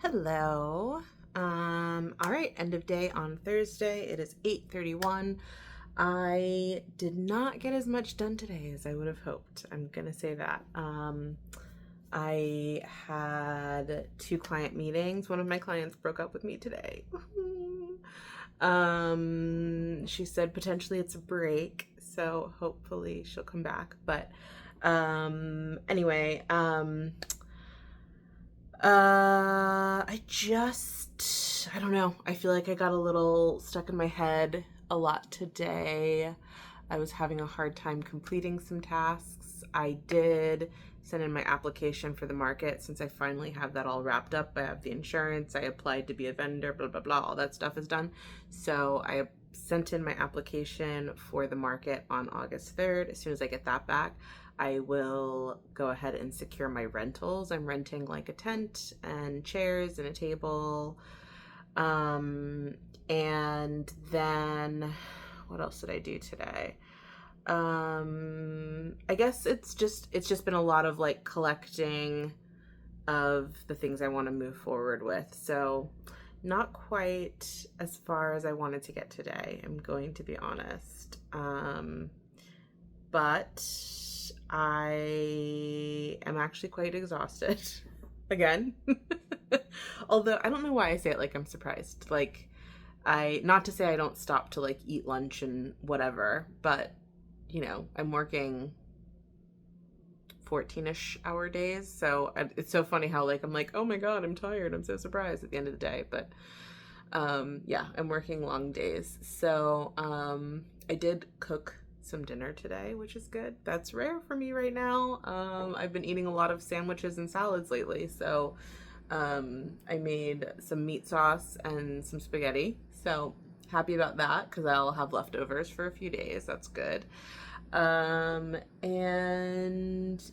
Hello. All right, end of day on Thursday. It is 8:31. I did not get as much done today as I would have hoped. I'm gonna say that. I had two client meetings. One of my clients broke up with me today. She said potentially it's a break, so hopefully she'll come back. But anyway, I don't know. I feel like I got a little stuck in my head a lot today. I was having a hard time completing some tasks. I did send in my application for the market since I finally have that all wrapped up. I have the insurance. I applied to be a vendor, blah, blah, blah. All that stuff is done. So I sent in my application for the market on August 3rd. As soon as I get that back, I will go ahead and secure my rentals. I'm renting like a tent and chairs and a table. And then what else did I do today? I guess it's just been a lot of like collecting of the things I want to move forward with. So not quite as far as I wanted to get today, I'm going to be honest. But I am actually quite exhausted again. Although I don't know why I say it like I'm surprised. Like not to say I don't stop to like eat lunch and whatever, but I'm working 14ish hour days. So it's so funny how like I'm like, "Oh my God, I'm tired. I'm so surprised" at the end of the day, but yeah, I'm working long days. So I did cook some dinner today, which is good. That's rare for me right now. I've been eating a lot of sandwiches and salads lately, so I made some meat sauce and some spaghetti. So happy about that because I'll have leftovers for a few days. That's good. And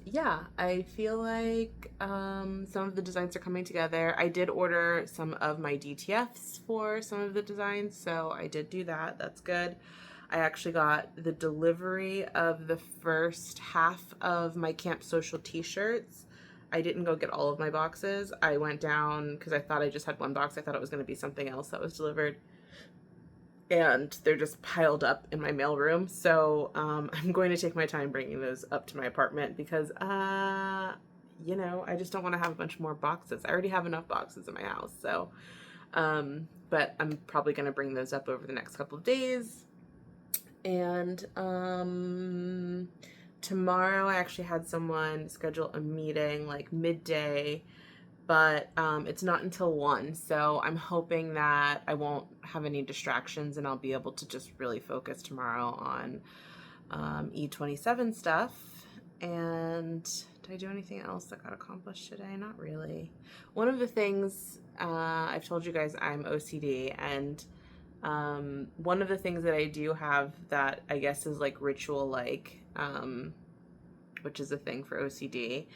yeah, I feel like some of the designs are coming together. I did order some of my DTFs for some of the designs, so I did do that. That's good. I actually got the delivery of the first half of my Camp Social t-shirts. I didn't go get all of my boxes. I went down because I thought I just had one box. I thought it was going to be something else that was delivered. And they're just piled up in my mailroom. So I'm going to take my time bringing those up to my apartment because, I just don't want to have a bunch more boxes. I already have enough boxes in my house. So, but I'm probably going to bring those up over the next couple of days. And tomorrow I actually had someone schedule a meeting like midday, but it's not until 1. So I'm hoping that I won't have any distractions and I'll be able to just really focus tomorrow on E27 stuff. And did I do anything else that got accomplished today? Not really. One of the things I've told you guys, I'm OCD, and one of the things that I do have that I guess is like ritual like, which is a thing for OCD,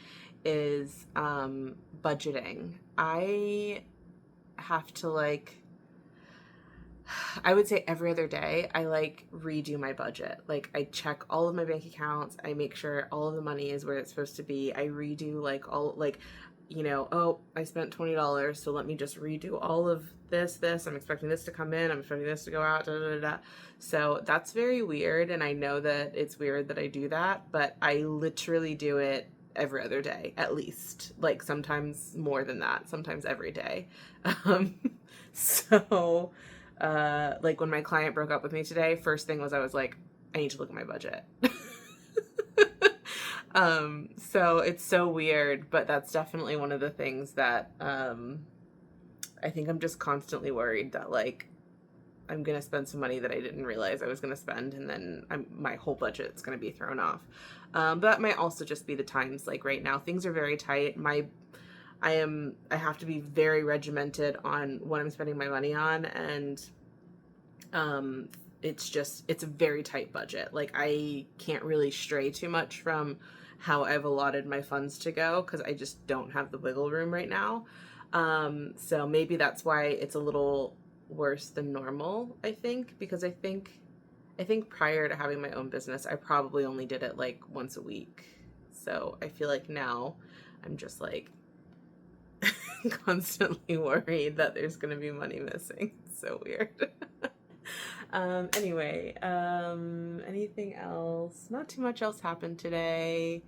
is budgeting. I have to like, I would say every other day, I like redo my budget. Like I check all of my bank accounts. I make sure all of the money is where it's supposed to be. I redo like all like, oh, I spent $20, so let me just redo all of this. I'm expecting this to come in. I'm expecting this to go out. Da, da, da, da. So that's very weird. And I know that it's weird that I do that, but I literally do it every other day, at least. Like sometimes more than that, sometimes every day. Um, so, like when my client broke up with me today, first thing was I was like, I need to look at my budget. So it's so weird, but that's definitely one of the things that I think I'm just constantly worried that like I'm gonna spend some money that I didn't realize I was gonna spend, and then my whole budget's gonna be thrown off. But that might also just be the times. Like right now, things are very tight. I have to be very regimented on what I'm spending my money on, and it's a very tight budget. Like I can't really stray too much from how I've allotted my funds to go because I just don't have the wiggle room right now. So maybe that's why it's a little worse than normal, I think, because I think prior to having my own business, I probably only did it like once a week. So I feel like now I'm just like constantly worried that there's going to be money missing. It's so weird. Anyway, anything else? Not too much else happened today.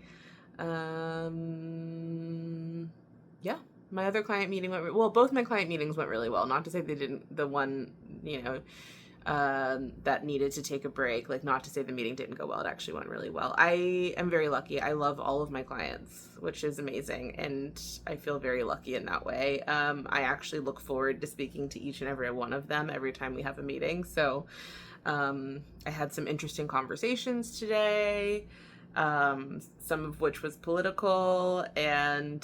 Yeah, my other client meeting went well. Both my client meetings went really well. Not to say they didn't. The one, that needed to take a break, like, not to say the meeting didn't go well. It actually went really well. I am very lucky. I love all of my clients, which is amazing, and I feel very lucky in that way. I actually look forward to speaking to each and every one of them every time we have a meeting. So I had some interesting conversations today, some of which was political, and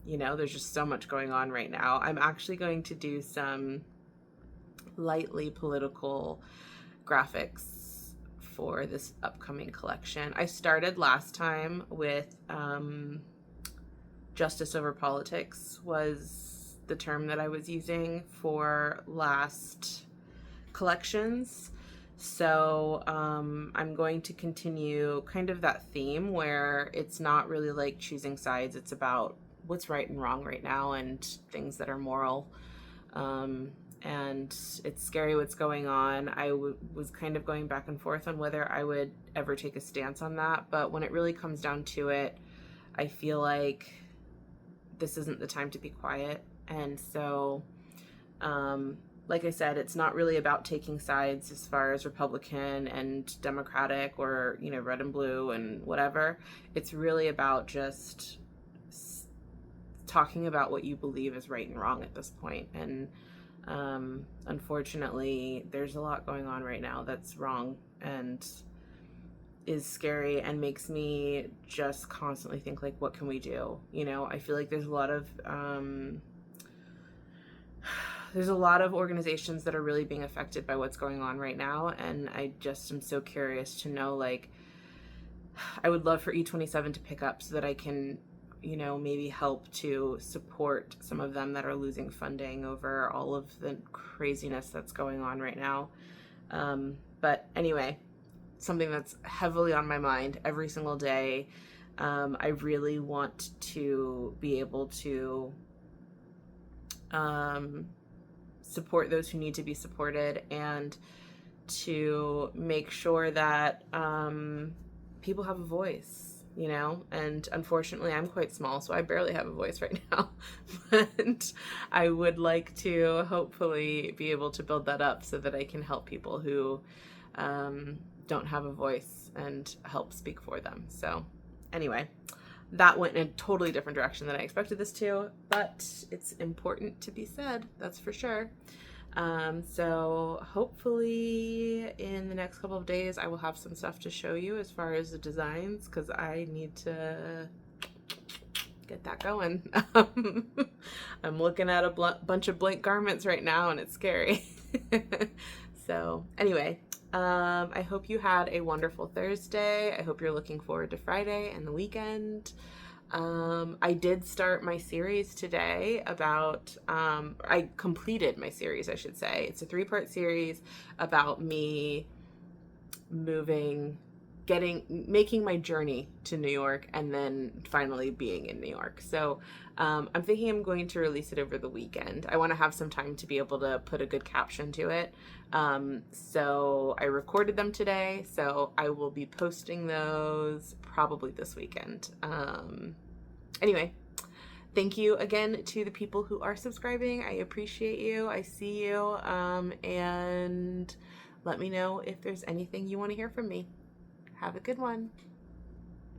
there's just so much going on right now. I'm actually going to do some lightly political graphics for this upcoming collection. I started last time with justice over politics was the term that I was using for last collections. So I'm going to continue kind of that theme where it's not really like choosing sides. It's about what's right and wrong right now and things that are moral. And it's scary what's going on. I was kind of going back and forth on whether I would ever take a stance on that. But when it really comes down to it, I feel like this isn't the time to be quiet. And so, like I said, it's not really about taking sides as far as Republican and Democratic or, red and blue and whatever. It's really about just talking about what you believe is right and wrong at this point. And unfortunately, there's a lot going on right now that's wrong and is scary and makes me just constantly think, like, what can we do? I feel like there's a lot of organizations that are really being affected by what's going on right now, and I just am so curious to know, like, I would love for E27 to pick up so that I can maybe help to support some of them that are losing funding over all of the craziness that's going on right now. But anyway, something that's heavily on my mind every single day. I really want to be able to support those who need to be supported and to make sure that people have a voice. And unfortunately I'm quite small, so I barely have a voice right now, but I would like to hopefully be able to build that up so that I can help people who don't have a voice and help speak for them. So anyway, that went in a totally different direction than I expected this to, but it's important to be said, that's for sure. So hopefully in the next couple of days I will have some stuff to show you as far as the designs, because I need to get that going. I'm looking at a bunch of blank garments right now and it's scary. So anyway, I hope you had a wonderful Thursday. I hope you're looking forward to Friday and the weekend. I did start my series today about, I completed my series, I should say. It's a 3-part series about me making my journey to New York and then finally being in New York. So, I'm thinking I'm going to release it over the weekend. I want to have some time to be able to put a good caption to it. So I recorded them today, so I will be posting those probably this weekend. Anyway, thank you again to the people who are subscribing. I appreciate you. I see you. And let me know if there's anything you want to hear from me. Have a good one.